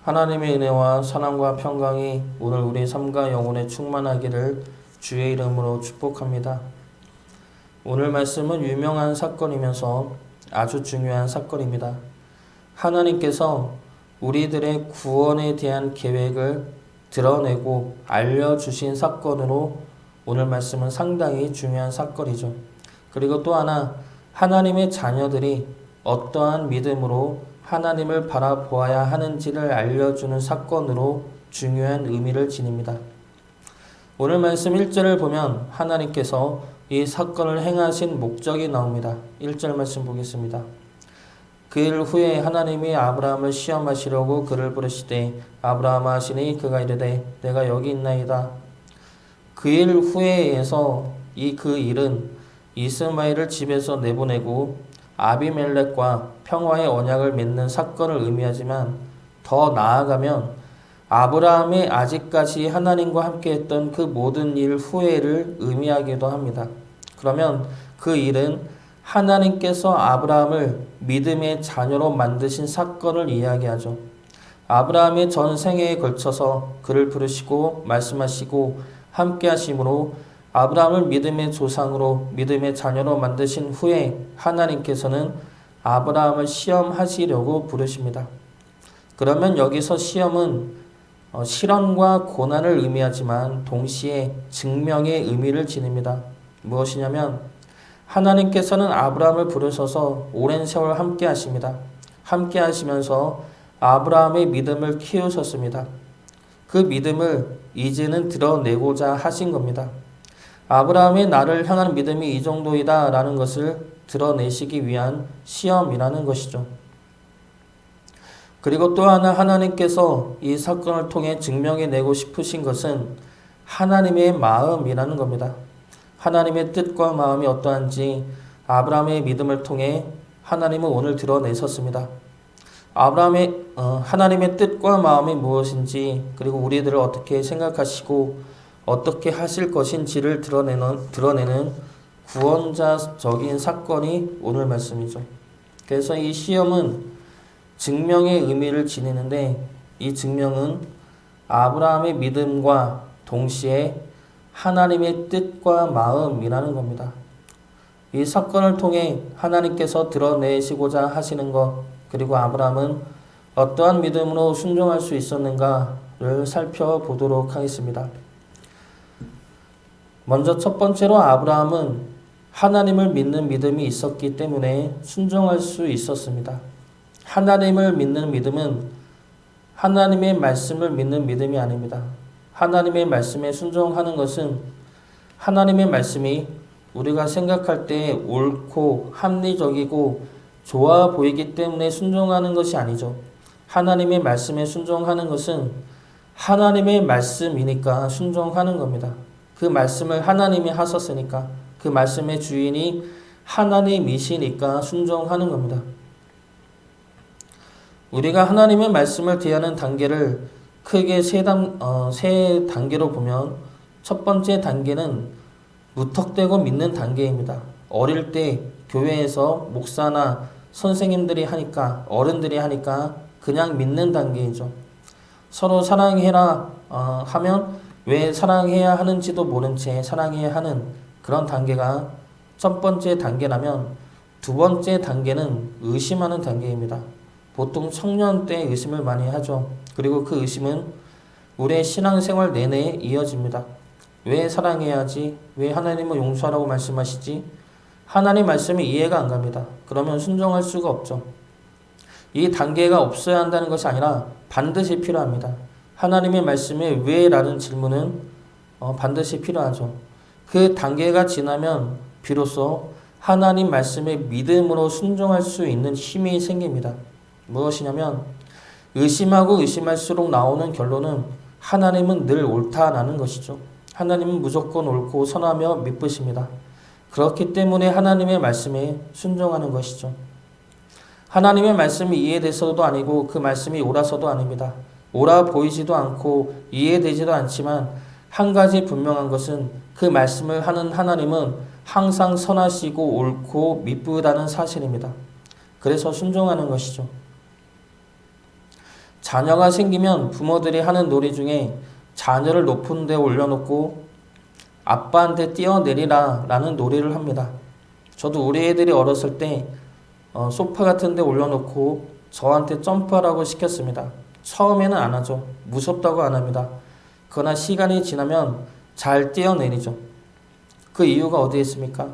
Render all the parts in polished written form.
하나님의 은혜와 사랑과 평강이 오늘 우리 삶과 영혼에 충만하기를 주의 이름으로 축복합니다. 오늘 말씀은 유명한 사건이면서 아주 중요한 사건입니다. 하나님께서 우리들의 구원에 대한 계획을 드러내고 알려주신 사건으로 오늘 말씀은 상당히 중요한 사건이죠. 그리고 또 하나, 하나님의 자녀들이 어떠한 믿음으로 하나님을 바라보아야 하는지를 알려주는 사건으로 중요한 의미를 지닙니다. 오늘 말씀 1절을 보면 하나님께서 이 사건을 행하신 목적이 나옵니다. 1절 말씀 보겠습니다. 그 일 후에 하나님이 아브라함을 시험하시려고 그를 부르시되 아브라함아 하시니 그가 이르되 내가 여기 있나이다. 그 일 후에에서 그 일은 이스마엘을 집에서 내보내고 아비멜렉과 평화의 언약을 맺는 사건을 의미하지만 더 나아가면 아브라함이 아직까지 하나님과 함께했던 그 모든 일 후에를 의미하기도 합니다. 그러면 그 일은 하나님께서 아브라함을 믿음의 자녀로 만드신 사건을 이야기하죠. 아브라함의 전생애에 걸쳐서 그를 부르시고 말씀하시고 함께 하심으로 아브라함을 믿음의 조상으로 믿음의 자녀로 만드신 후에 하나님께서는 아브라함을 시험하시려고 부르십니다. 그러면 여기서 시험은 실험과 고난을 의미하지만 동시에 증명의 의미를 지닙니다. 무엇이냐면 하나님께서는 아브라함을 부르셔서 오랜 세월 함께 하십니다. 함께 하시면서 아브라함의 믿음을 키우셨습니다. 그 믿음을 이제는 드러내고자 하신 겁니다. 아브라함의 나를 향한 믿음이 이 정도이다 라는 것을 드러내시기 위한 시험이라는 것이죠. 그리고 또 하나 하나님께서 이 사건을 통해 증명해내고 싶으신 것은 하나님의 마음이라는 겁니다. 하나님의 뜻과 마음이 어떠한지 아브라함의 믿음을 통해 하나님은 오늘 드러내셨습니다. 하나님의 뜻과 마음이 무엇인지 그리고 우리들을 어떻게 생각하시고 어떻게 하실 것인지를 드러내는 구원자적인 사건이 오늘 말씀이죠. 그래서 이 시험은 증명의 의미를 지니는데 이 증명은 아브라함의 믿음과 동시에 하나님의 뜻과 마음이라는 겁니다. 이 사건을 통해 하나님께서 드러내시고자 하시는 것 그리고 아브라함은 어떠한 믿음으로 순종할 수 있었는가를 살펴보도록 하겠습니다. 먼저 첫 번째로 아브라함은 하나님을 믿는 믿음이 있었기 때문에 순종할 수 있었습니다. 하나님을 믿는 믿음은 하나님의 말씀을 믿는 믿음이 아닙니다. 하나님의 말씀에 순종하는 것은 하나님의 말씀이 우리가 생각할 때 옳고 합리적이고 좋아 보이기 때문에 순종하는 것이 아니죠. 하나님의 말씀에 순종하는 것은 하나님의 말씀이니까 순종하는 겁니다. 그 말씀을 하나님이 하셨으니까 그 말씀의 주인이 하나님이시니까 순종하는 겁니다. 우리가 하나님의 말씀을 대하는 단계를 크게 세 단계로 보면 첫 번째 단계는 무턱대고 믿는 단계입니다. 어릴 때 교회에서 목사나 선생님들이 하니까 어른들이 하니까 그냥 믿는 단계이죠. 서로 사랑해라 하면 왜 사랑해야 하는지도 모른 채 사랑해야 하는 그런 단계가 첫 번째 단계라면 두 번째 단계는 의심하는 단계입니다. 보통 청년 때 의심을 많이 하죠. 그리고 그 의심은 우리의 신앙생활 내내 이어집니다. 왜 사랑해야지? 왜 하나님은 용서하라고 말씀하시지? 하나님 말씀이 이해가 안 갑니다. 그러면 순종할 수가 없죠. 이 단계가 없어야 한다는 것이 아니라 반드시 필요합니다. 하나님의 말씀에 왜? 라는 질문은 반드시 필요하죠. 그 단계가 지나면 비로소 하나님 말씀에 믿음으로 순종할 수 있는 힘이 생깁니다. 무엇이냐면 의심하고 의심할수록 나오는 결론은 하나님은 늘 옳다라는 것이죠. 하나님은 무조건 옳고 선하며 미쁘십니다. 그렇기 때문에 하나님의 말씀에 순종하는 것이죠. 하나님의 말씀이 이해돼서도 아니고 그 말씀이 옳아서도 아닙니다. 옳아 보이지도 않고 이해되지도 않지만 한 가지 분명한 것은 그 말씀을 하는 하나님은 항상 선하시고 옳고 미쁘다는 사실입니다. 그래서 순종하는 것이죠. 자녀가 생기면 부모들이 하는 놀이 중에 자녀를 높은 데 올려놓고 아빠한테 뛰어내리라 라는 놀이를 합니다. 저도 우리 애들이 어렸을 때 소파 같은 데 올려놓고 저한테 점프하라고 시켰습니다. 처음에는 안 하죠. 무섭다고 안 합니다. 그러나 시간이 지나면 잘 뛰어내리죠. 그 이유가 어디에 있습니까?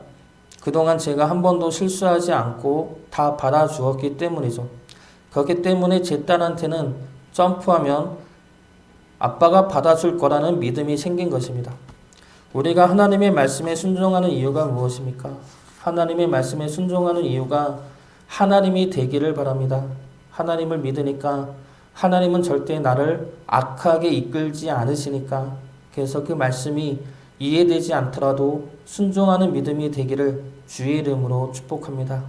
그동안 제가 한 번도 실수하지 않고 다 받아주었기 때문이죠. 그렇기 때문에 제 딸한테는 점프하면 아빠가 받아줄 거라는 믿음이 생긴 것입니다. 우리가 하나님의 말씀에 순종하는 이유가 무엇입니까? 하나님의 말씀에 순종하는 이유가 하나님이 되기를 바랍니다. 하나님을 믿으니까 하나님은 절대 나를 악하게 이끌지 않으시니까 그래서 그 말씀이 이해되지 않더라도 순종하는 믿음이 되기를 주의 이름으로 축복합니다.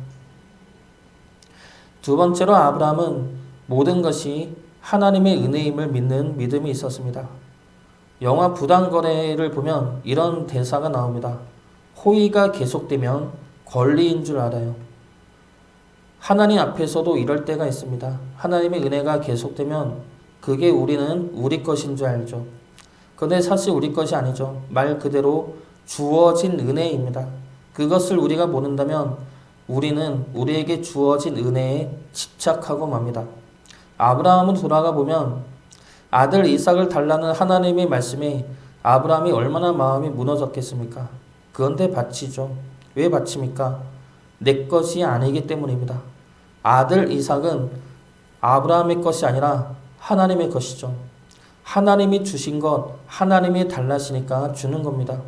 두 번째로 아브라함은 모든 것이 하나님의 은혜임을 믿는 믿음이 있었습니다. 영화 부당거래를 보면 이런 대사가 나옵니다. 호의가 계속되면 권리인 줄 알아요. 하나님 앞에서도 이럴 때가 있습니다. 하나님의 은혜가 계속되면 그게 우리는 우리 것인 줄 알죠. 그런데 사실 우리 것이 아니죠. 말 그대로 주어진 은혜입니다. 그것을 우리가 모른다면 우리는 우리에게 주어진 은혜에 집착하고 맙니다. 아브라함으로 돌아가 보면 아들 이삭을 달라는 하나님의 말씀에 아브라함이 얼마나 마음이 무너졌겠습니까? 그런데 바치죠. 왜 바칩니까? 내 것이 아니기 때문입니다. 아들 이삭은 아브라함의 것이 아니라 하나님의 것이죠. 하나님이 주신 것, 하나님이 달라시니까 주는 겁니다.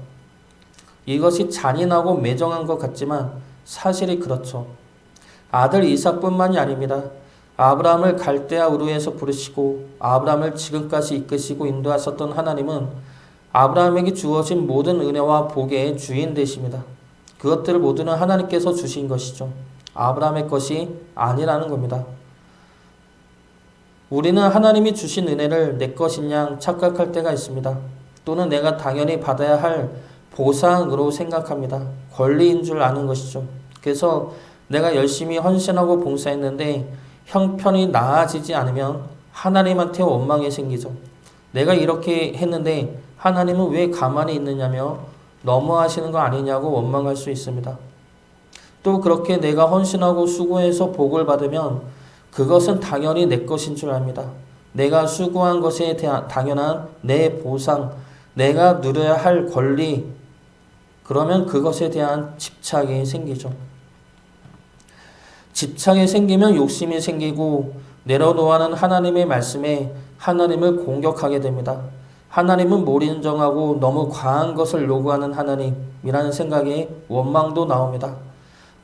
이것이 잔인하고 매정한 것 같지만 사실이 그렇죠. 아들 이삭뿐만이 아닙니다. 아브라함을 갈대아 우르에서 부르시고 아브라함을 지금까지 이끄시고 인도하셨던 하나님은 아브라함에게 주어진 모든 은혜와 복의 주인 되십니다. 그것들을 모두는 하나님께서 주신 것이죠. 아브라함의 것이 아니라는 겁니다. 우리는 하나님이 주신 은혜를 내 것인 양 착각할 때가 있습니다. 또는 내가 당연히 받아야 할 보상으로 생각합니다. 권리인 줄 아는 것이죠. 그래서 내가 열심히 헌신하고 봉사했는데 형편이 나아지지 않으면 하나님한테 원망이 생기죠. 내가 이렇게 했는데 하나님은 왜 가만히 있느냐며 너무하시는 거 아니냐고 원망할 수 있습니다. 또 그렇게 내가 헌신하고 수고해서 복을 받으면 그것은 당연히 내 것인 줄 압니다. 내가 수고한 것에 대한 당연한 내 보상, 내가 누려야 할 권리, 그러면 그것에 대한 집착이 생기죠. 집착이 생기면 욕심이 생기고 내려놓아는 하나님의 말씀에 하나님을 공격하게 됩니다. 하나님은 몰인정하고 너무 과한 것을 요구하는 하나님이라는 생각에 원망도 나옵니다.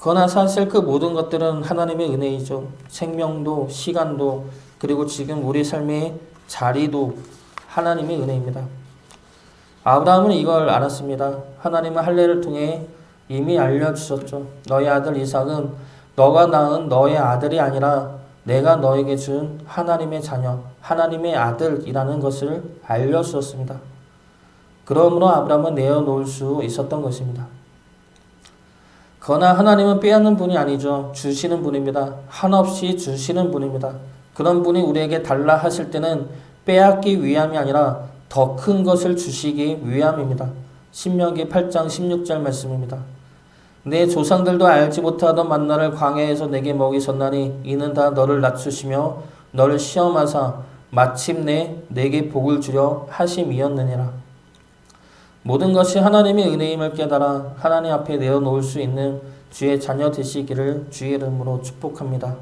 그러나 사실 그 모든 것들은 하나님의 은혜이죠. 생명도 시간도 그리고 지금 우리 삶의 자리도 하나님의 은혜입니다. 아브라함은 이걸 알았습니다. 하나님은 할례를 통해 이미 알려주셨죠. 너의 아들 이삭은 너가 낳은 너의 아들이 아니라 내가 너에게 준 하나님의 자녀, 하나님의 아들이라는 것을 알려주셨습니다. 그러므로 아브라함은 내어놓을 수 있었던 것입니다. 그러나 하나님은 빼앗는 분이 아니죠. 주시는 분입니다. 한없이 주시는 분입니다. 그런 분이 우리에게 달라 하실 때는 빼앗기 위함이 아니라 더 큰 것을 주시기 위함입니다. 신명기 8장 16절 말씀입니다. 내 조상들도 알지 못하던 만나를 광야에서 내게 먹이셨나니 이는 다 너를 낮추시며 너를 시험하사 마침내 내게 복을 주려 하심이었느니라. 모든 것이 하나님의 은혜임을 깨달아 하나님 앞에 내어놓을 수 있는 주의 자녀 되시기를 주의 이름으로 축복합니다.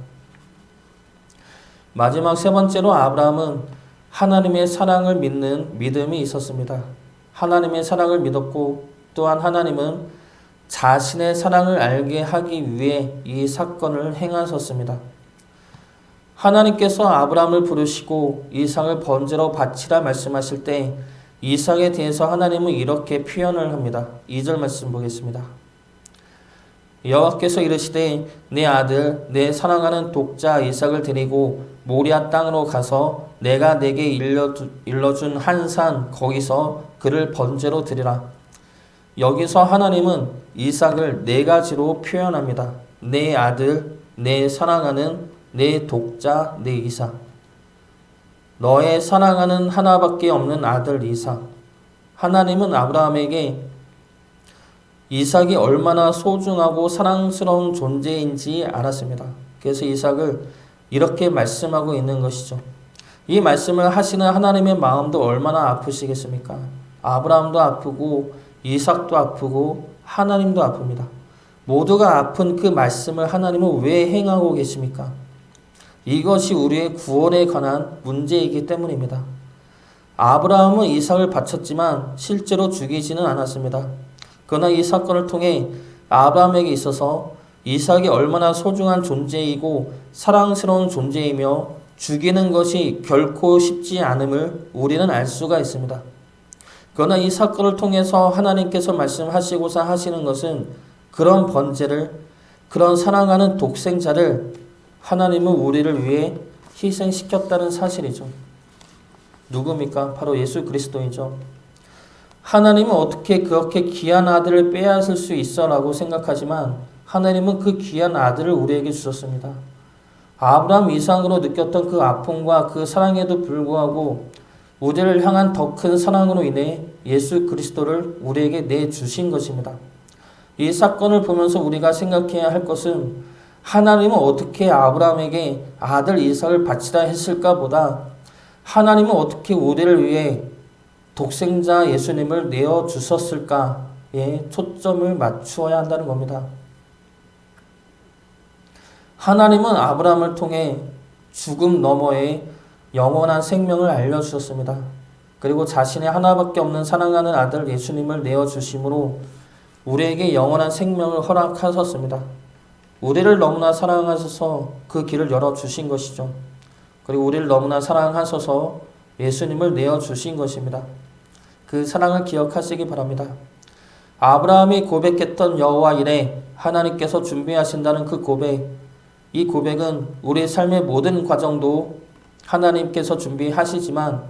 마지막 세 번째로 아브라함은 하나님의 사랑을 믿는 믿음이 있었습니다. 하나님의 사랑을 믿었고 또한 하나님은 자신의 사랑을 알게 하기 위해 이 사건을 행하셨습니다. 하나님께서 아브라함을 부르시고 이삭을 번제로 바치라 말씀하실 때 이삭에 대해서 하나님은 이렇게 표현을 합니다. 2절 말씀 보겠습니다. 여호와께서 이르시되 내 아들 내 사랑하는 독자 이삭을 데리고 모리아 땅으로 가서 내가 내게 일러준 한 산 거기서 그를 번제로 드리라. 여기서 하나님은 이삭을 네 가지로 표현합니다. 내 아들, 내 사랑하는, 내 독자, 내 이삭. 너의 사랑하는 하나밖에 없는 아들 이삭. 하나님은 아브라함에게 이삭이 얼마나 소중하고 사랑스러운 존재인지 알았습니다. 그래서 이삭을 이렇게 말씀하고 있는 것이죠. 이 말씀을 하시는 하나님의 마음도 얼마나 아프시겠습니까? 아브라함도 아프고 이삭도 아프고 하나님도 아픕니다. 모두가 아픈 그 말씀을 하나님은 왜 행하고 계십니까? 이것이 우리의 구원에 관한 문제이기 때문입니다. 아브라함은 이삭을 바쳤지만 실제로 죽이지는 않았습니다. 그러나 이 사건을 통해 아브라함에게 있어서 이삭이 얼마나 소중한 존재이고 사랑스러운 존재이며 죽이는 것이 결코 쉽지 않음을 우리는 알 수가 있습니다. 그러나 이 사건을 통해서 하나님께서 말씀하시고자 하시는 것은 그런 번제를, 그런 사랑하는 독생자를 하나님은 우리를 위해 희생시켰다는 사실이죠. 누굽니까? 바로 예수 그리스도이죠. 하나님은 어떻게 그렇게 귀한 아들을 빼앗을 수 있어? 라고 생각하지만 하나님은 그 귀한 아들을 우리에게 주셨습니다. 아브라함 이상으로 느꼈던 그 아픔과 그 사랑에도 불구하고 우리를 향한 더 큰 사랑으로 인해 예수 그리스도를 우리에게 내주신 것입니다. 이 사건을 보면서 우리가 생각해야 할 것은 하나님은 어떻게 아브라함에게 아들 이삭을 바치라 했을까 보다 하나님은 어떻게 우리를 위해 독생자 예수님을 내어주셨을까에 초점을 맞추어야 한다는 겁니다. 하나님은 아브라함을 통해 죽음 너머의 영원한 생명을 알려주셨습니다. 그리고 자신의 하나밖에 없는 사랑하는 아들 예수님을 내어주심으로 우리에게 영원한 생명을 허락하셨습니다. 우리를 너무나 사랑하셔서 그 길을 열어주신 것이죠. 그리고 우리를 너무나 사랑하셔서 예수님을 내어주신 것입니다. 그 사랑을 기억하시기 바랍니다. 아브라함이 고백했던 여호와 이레, 하나님께서 준비하신다는 그 고백, 이 고백은 우리의 삶의 모든 과정도 하나님께서 준비하시지만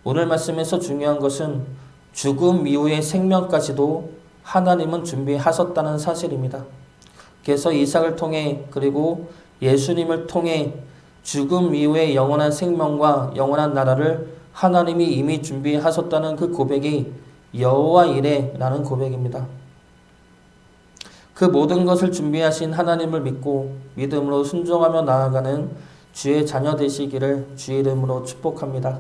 오늘 말씀에서 중요한 것은 죽음 이후의 생명까지도 하나님은 준비하셨다는 사실입니다. 그래서 이삭을 통해 그리고 예수님을 통해 죽음 이후의 영원한 생명과 영원한 나라를 하나님이 이미 준비하셨다는 그 고백이 여호와 이레라는 고백입니다. 그 모든 것을 준비하신 하나님을 믿고 믿음으로 순종하며 나아가는 주의 자녀 되시기를 주의 이름으로 축복합니다.